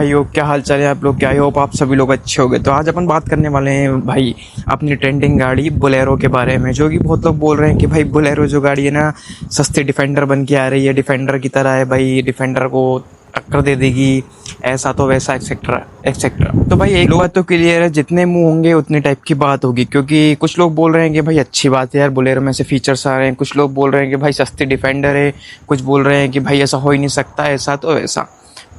भाइयों क्या हाल चाल है आप लोग, क्या आई होप आप सभी लोग अच्छे होंगे। तो आज अपन बात करने वाले हैं भाई अपनी ट्रेंडिंग गाड़ी बोलेरो के बारे में, जो कि बहुत लोग बोल रहे हैं कि भाई बोलेरो जो गाड़ी है ना सस्ती डिफेंडर बन के आ रही है, डिफेंडर की तरह है भाई, डिफेंडर को टक्कर दे देगी, ऐसा तो वैसा एक्सेट्रा एक्सेट्रा। तो भाई एक बात तो क्लियर है, जितने मुंह होंगे उतने टाइप की बात होगी, क्योंकि कुछ लोग बोल रहे हैं कि भाई अच्छी बात है यार बोलेरो में से फीचर्स आ रहे हैं, कुछ लोग बोल रहे हैं कि भाई सस्ती डिफेंडर है, कुछ बोल रहे हैं कि भाई ऐसा हो ही नहीं सकता, ऐसा तो वैसा।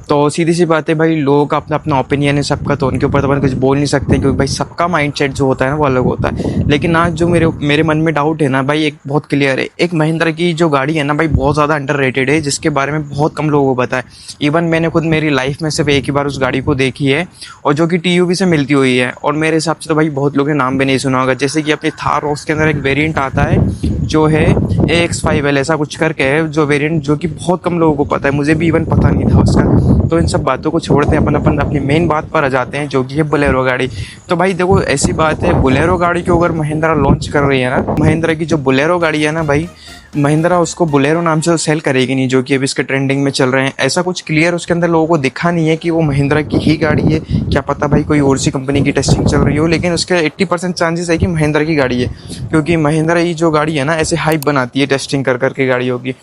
तो सीधी सी बात है भाई, लोगों का अपना अपना ओपिनियन है सबका, तो उनके ऊपर तो अपन कुछ बोल नहीं सकते, क्योंकि भाई सबका माइंडसेट जो होता है ना वो अलग होता है। लेकिन आज जो मेरे मन में डाउट है ना भाई, एक बहुत क्लियर है, एक महिंद्रा की जो गाड़ी है ना भाई बहुत ज़्यादा अंडररेटेड है, जिसके बारे में बहुत कम लोगों को पता है। इवन मैंने खुद मेरी लाइफ में सिर्फ एक ही बार उस गाड़ी को देखी है, और जो कि TUV से मिलती हुई है, और मेरे हिसाब से तो भाई बहुत लोगों ने नाम भी नहीं सुना होगा। जैसे कि अपनी थार रॉक्स के अंदर एक वेरियंट आता है जो है AX5L ऐसा कुछ करके है, जो वेरिएंट जो कि बहुत कम लोगों को पता है, मुझे भी इवन पता नहीं था उसका। तो इन सब बातों को छोड़ते हैं, अपन अपनी मेन बात पर आ जाते हैं, जो कि है बोलेरो गाड़ी। तो भाई देखो ऐसी बात है, बोलेरो गाड़ी को अगर महिंद्रा लॉन्च कर रही है ना, महिंद्रा की जो बोलेरो गाड़ी है ना भाई, महिंद्रा उसको बोलेरो नाम से सेल करेगी नहीं, जो कि अभी इसके ट्रेंडिंग में चल रहे हैं। ऐसा कुछ क्लियर उसके अंदर लोगों को दिखा नहीं है कि वो महिंद्रा की ही गाड़ी है, क्या पता भाई कोई और सी कंपनी की टेस्टिंग चल रही हो, लेकिन उसके 80% चांसेस है कि महिंद्रा की गाड़ी है, क्योंकि महिंद्रा ही जो गाड़ी है ना ऐसे हाइप बनाती है टेस्टिंग कर करके गाड़ियों की।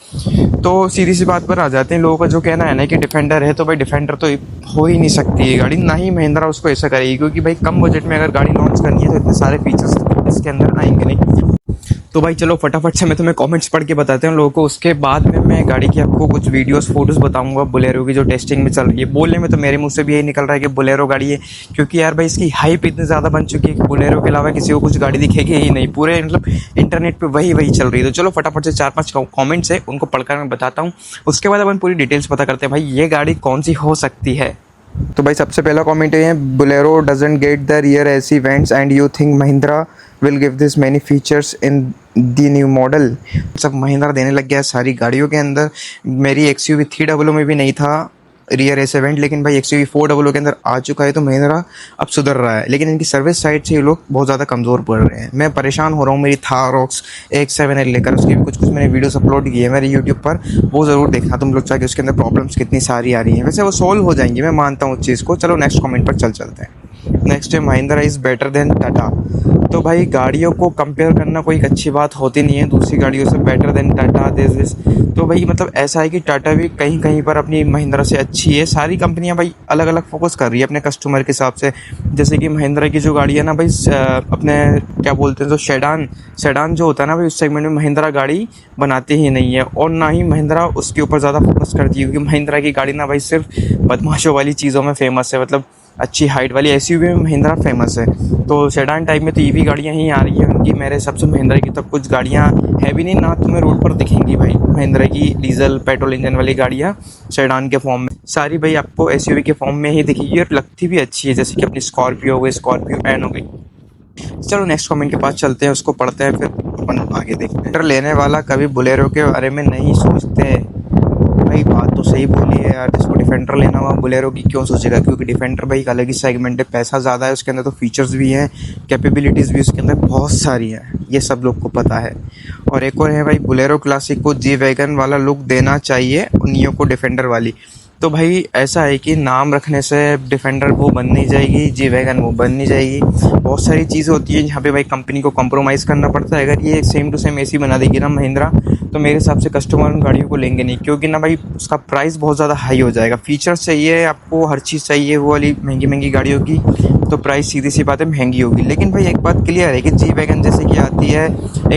तो सीधी सी बात पर आ जाते हैं, लोगों का जो कहना है ना कि डिफेंडर है, तो भाई डिफेंडर तो हो ही नहीं सकती है गाड़ी, ना ही महिंद्रा उसको ऐसा करेगी, क्योंकि भाई कम बजट में अगर गाड़ी लॉन्च करनी है तो इतने सारे फीचर्स इसके अंदर आएंगे नहीं। तो भाई चलो फटाफट से मैं तुम्हें कमेंट्स पढ़ के बताते हैं लोगों को, उसके बाद में मैं गाड़ी की आपको कुछ वीडियोस फोटोज बताऊंगा बोलेरो की जो टेस्टिंग में चल रही है। बोलने में तो मेरे मुंह से भी यही निकल रहा है कि बोलेरो गाड़ी है, क्योंकि यार भाई इसकी हाइप इतनी ज़्यादा बन चुकी है कि बोलेरो के अलावा किसी को कुछ गाड़ी दिखेगी ही नहीं, पूरे मतलब इंटरनेट पर वही चल रही है। तो चलो फटाफट से 4-5 कॉमेंट्स है उनको पढ़कर मैं बताता हूँ, उसके बाद अपन पूरी डिटेल्स पता करते हैं भाई ये गाड़ी कौन सी हो सकती है। तो भाई सबसे पहला कमेंट है, Bolero doesn't get the rear AC vents and you think Mahindra will give this many features in the new model. सब महिंद्रा देने लग गया है सारी गाड़ियों के अंदर। मेरी XUV 300 में भी नहीं था रियर एसी वेंट, लेकिन भाई XUV 400 के अंदर आ चुका है, तो महिंद्रा अब सुधर रहा है। लेकिन इनकी सर्विस साइड से ये लोग बहुत ज़्यादा कमज़ोर पड़ रहे हैं। मैं परेशान हो रहा हूँ मेरी थार रॉक्स AX7L लेकर, उसकी भी कुछ मैंने वीडियोस अपलोड किए हैं मेरे यूट्यूब पर, वो ज़रूर देखना तुम लोग चाहे, उसके अंदर प्रॉब्लम्स कितनी सारी आ रही हैं। वैसे वो सॉल्व हो जाएंगी, मैं मानता हूँ उस चीज़ को। चलो नेक्स्ट कमेंट पर चलते हैं। नेक्स्ट है Mahindra is better than Tata. तो भाई गाड़ियों को कंपेयर करना कोई अच्छी बात होती नहीं है दूसरी गाड़ियों से, बेटर देन टाटा दिस। तो भाई मतलब ऐसा है कि टाटा भी कहीं कहीं पर अपनी महिंद्रा से अच्छी है। सारी कंपनियां भाई अलग अलग फोकस कर रही है अपने कस्टमर के हिसाब से। जैसे कि महिंद्रा की जो गाड़ी है ना भाई, अपने क्या बोलते हैं जो सेडान जो होता है ना भाई, उस सेगमेंट में महिंद्रा गाड़ी बनाती ही नहीं है, और ना ही महिंद्रा उसके ऊपर ज़्यादा फोकस करती है, क्योंकि महिंद्रा की गाड़ी ना भाई सिर्फ बदमाशों वाली चीज़ों में फेमस है, मतलब अच्छी हाइट वाली SUV में महिंद्रा फेमस है। तो सेडान टाइप में तो EV गाड़ियाँ ही आ रही हैं उनकी। मेरे हिसाब से महिंद्रा की तो कुछ गाड़ियाँ है भी नहीं, ना तुम्हें रोड पर दिखेंगी भाई महिंद्रा की डीजल पेट्रोल इंजन वाली गाड़ियाँ सेडान के फॉर्म में। सारी भाई आपको SUV के फॉर्म में ही दिखेगी, और लगती भी अच्छी है, जैसे कि अपनी स्कॉर्पियो हो गई, स्कॉर्पियो एन हो गई। चलो नेक्स्ट कमेंट के पास चलते हैं, उसको पढ़ते हैं, फिर अपन आगे देखते हैं। लेने वाला कभी बोलेरो के बारे में नहीं सोचते। भाई बात तो सही बोली है यार, जिसको डिफेंडर लेना हुआ बोलेरो की क्यों सोचेगा, क्योंकि डिफेंडर भाई एक अलग ही सेगमेंट है, पैसा ज़्यादा है उसके अंदर, तो फीचर्स भी हैं, कैपेबिलिटीज़ भी उसके अंदर बहुत सारी हैं, ये सब लोग को पता है। और एक और है भाई, बोलेरो क्लासिक को जी वैगन वाला लुक देना चाहिए, और नियो को डिफेंडर वाली। तो भाई ऐसा है कि नाम रखने से डिफेंडर वो बन नहीं जाएगी, जी वैगन वो बन नहीं जाएगी। बहुत सारी चीज़ें होती है जहाँ पे भाई कंपनी को कॉम्प्रोमाइज़ करना पड़ता है। अगर ये सेम टू सेम AC बना देगी ना महिंद्रा, तो मेरे हिसाब से कस्टमर उन गाड़ियों को लेंगे नहीं, क्योंकि ना भाई उसका प्राइस बहुत ज़्यादा हाई हो जाएगा। फीचर्स चाहिए आपको, हर चीज़ चाहिए वो वाली महंगी गाड़ियों की, तो प्राइस सीधी सी बात है महंगी होगी। लेकिन भाई एक बात क्लियर है कि जी वैगन जैसे कि आती है,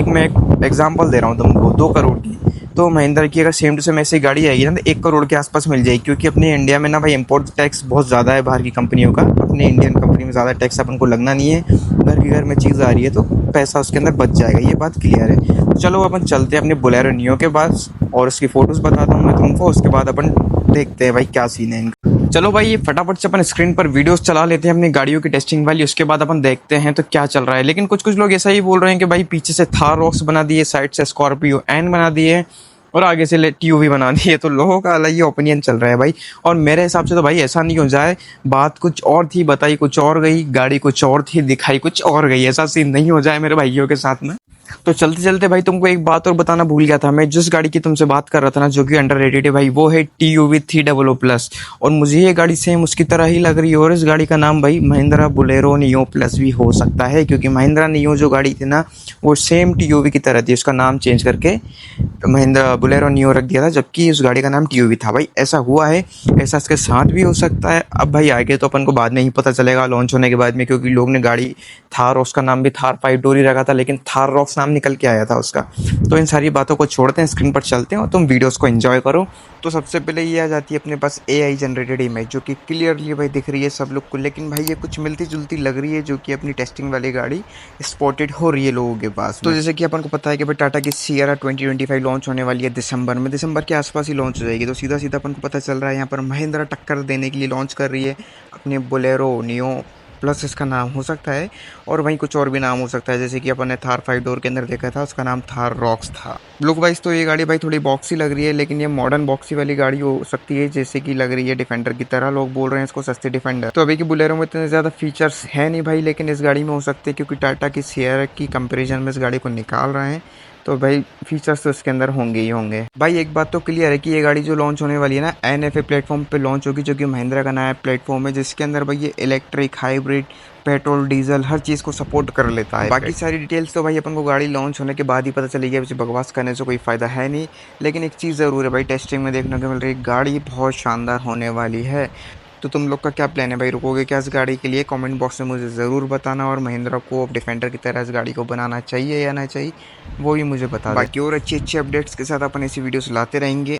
मैं एक एग्जाम्पल दे रहा हूँ तुमको, 2 करोड़ की, तो महिंद्रा की अगर सेम टू सेम ऐसी गाड़ी आएगी ना तो 1 करोड़ के आसपास मिल जाएगी, क्योंकि अपने इंडिया में ना भाई इंपोर्ट टैक्स बहुत ज़्यादा है बाहर की कंपनियों का, अपने इंडियन कंपनी में ज़्यादा टैक्स अपन को लगना नहीं है। घर की घर में चीज़ आ रही है तो पैसा उसके अंदर बच जाएगा, ये बात क्लियर है। तो चलो अपन चलते हैं अपने बोलेरो नियो के पास, और उसकी फ़ोटोज़ बताता हूँ मैं तुमको, उसके बाद अपन देखते हैं भाई क्या सीन है इनका। चलो भाई ये फटाफट से अपन स्क्रीन पर वीडियोस चला लेते हैं अपनी गाड़ियों की टेस्टिंग वाली, उसके बाद अपन देखते हैं तो क्या चल रहा है। लेकिन कुछ लोग ऐसा ही बोल रहे हैं कि भाई पीछे से थार रॉक्स बना दिए, साइड से स्कॉर्पियो एन बना दिए, और आगे से TUV बना दी है। तो लोगों का अलग ही ओपिनियन चल रहा है भाई, और मेरे हिसाब से तो भाई ऐसा नहीं हो जाए, बात कुछ और थी बताई कुछ और गई, गाड़ी कुछ और थी दिखाई कुछ और गई, ऐसा सीन नहीं हो जाए मेरे भाइयों के साथ में। तो चलते चलते भाई तुमको एक बात और बताना भूल गया था, मैं जिस गाड़ी की तुमसे बात कर रहा था ना जो कि अंडररेटेड है भाई, वो है TUV 300 प्लस। और मुझे ये गाड़ी सेम उसकी तरह ही लग रही है, और इस गाड़ी का नाम भाई महिंद्रा बोलेरो नियो प्लस भी हो सकता है, क्योंकि महिंद्रा नियो जो गाड़ी थी ना वो सेम TUV की तरह थी, उसका नाम चेंज करके महिंद्रा बोलेरो नियो रख दिया था, जबकि उस गाड़ी का नाम TUV था। भाई ऐसा हुआ है, ऐसा इसके साथ भी हो सकता है। अब भाई आगे तो अपन को बाद में ही पता चलेगा लॉन्च होने के बाद में, क्योंकि लोग ने गाड़ी थार, उसका नाम भी थार 5 डोर ही रखा था, लेकिन थार रॉक्स नाम निकल के आया था उसका। तो इन सारी बातों को छोड़ते हैं, स्क्रीन पर चलते हैं और तुम वीडियोस को एंजॉय करो। तो सबसे पहले ये आ जाती है अपने पास AI जनरेटेड इमेज, जो कि क्लियरली भाई दिख रही है सब लोग को, लेकिन भाई ये कुछ मिलती जुलती लग रही है, जो कि अपनी टेस्टिंग वाली गाड़ी स्पॉटेड हो रही है लोगों के पास। तो जैसे कि अपन को पता है कि भाई टाटा की सियरा 2025 लॉन्च होने वाली है दिसंबर में, दिसंबर के आसपास ही लॉन्च हो जाएगी। तो सीधा सीधा अपन को पता चल रहा है यहाँ पर महिंद्रा टक्कर देने के लिए लॉन्च कर रही है अपने बोलेरो नियो प्लस, इसका नाम हो सकता है, और वहीं कुछ और भी नाम हो सकता है, जैसे कि अपन ने थार 5 डोर के अंदर देखा था, उसका नाम थार रॉक्स था। लुक वाइज तो ये गाड़ी भाई थोड़ी बॉक्सी लग रही है, लेकिन ये मॉडर्न बॉक्सी वाली गाड़ी हो सकती है, जैसे कि लग रही है डिफेंडर की तरह। लोग बोल रहे हैं इसको सस्ती डिफेंडर। तो अभी की बोलेरो में इतने ज़्यादा फीचर्स है नहीं भाई, लेकिन इस गाड़ी में हो सकते हैं, क्योंकि टाटा की सियरा की कंपेरिजन में इस गाड़ी को निकाल रहे हैं, तो भाई फीचर्स तो इसके अंदर होंगे ही होंगे। भाई एक बात तो क्लियर है कि ये गाड़ी जो लॉन्च होने वाली है ना NFA प्लेटफॉर्म पे लॉन्च होगी, जो कि महिंद्रा का नया प्लेटफॉर्म है, जिसके अंदर भाई ये इलेक्ट्रिक, हाइब्रिड, पेट्रोल, डीजल हर चीज़ को सपोर्ट कर लेता है। बाकी सारी डिटेल्स तो भाई अपन को गाड़ी लॉन्च होने के बाद ही पता चलेगी, वैसे बकवास करने से कोई फ़ायदा है नहीं। लेकिन एक चीज़ ज़रूर है भाई, टेस्टिंग में देखने को मिल रही है, गाड़ी बहुत शानदार होने वाली है। तो तुम लोग का क्या प्लान है भाई, रुकोगे क्या इस गाड़ी के लिए? कमेंट बॉक्स में मुझे ज़रूर बताना, और महिंद्रा को डिफेंडर की तरह इस गाड़ी को बनाना चाहिए या ना चाहिए वो भी मुझे बता। बाकी और अच्छी अच्छी अपडेट्स के साथ अपन ऐसी वीडियोस लाते रहेंगे।